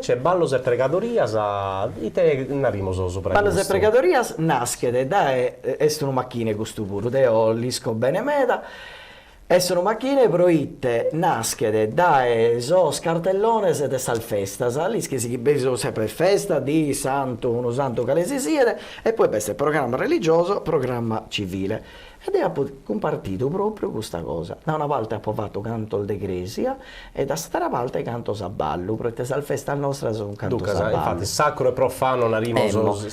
invece Ballos e Pregadorias, ite narimo sopra Ballos e questo? Pregadorias naschede da estano macchine questo pure, deo lisco bene meda. E sono macchine proitte, naschede da so scartellones de sal festas, lì che si chiama sempre festa di santo, uno santo che si siede, e poi questo è programma religioso, programma civile. Ed è compartito proprio questa cosa. Da una parte ha fatto canto il de Gresia e da sta parte canto saballo, perché sal festa nostra sono canto Duca, saballo. infatti, sacro e profano narimo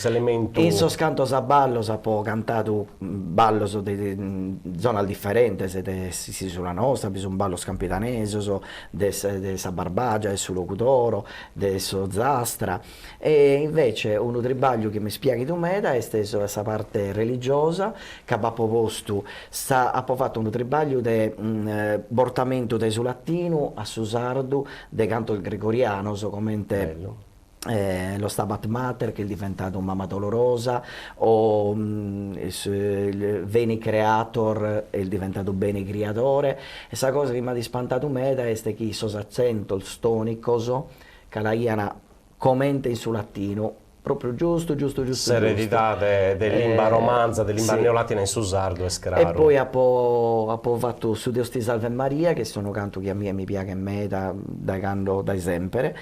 elemento. In sos cantos a ballo si può cantato ballo di zona differente, se sulla nostra, bisogna ballo scampitaneso, de sa barbagia, de su locutoro, de so zastra. E invece uno tribaglio che mi spieghi tu meda è stesso questa parte religiosa, che ha proposto ha fatto un tribaglio di portamento de su latino a su sardo, de canto il gregoriano, so commente lo Stabat Mater che è diventato un Mamma Dolorosa, o il Veni Creator è diventato Bene Creatore. E questa cosa che mi ha spantato meda è che sos accento, il stonicoso, che la iana commente in su latino, proprio giusto. Serenità dell'imba romanza, dell'imba sì. neolatina in susardo e E scraro. poi ha fatto su Deus ti salve Maria, che sono canto che a me mi piace da canto da sempre.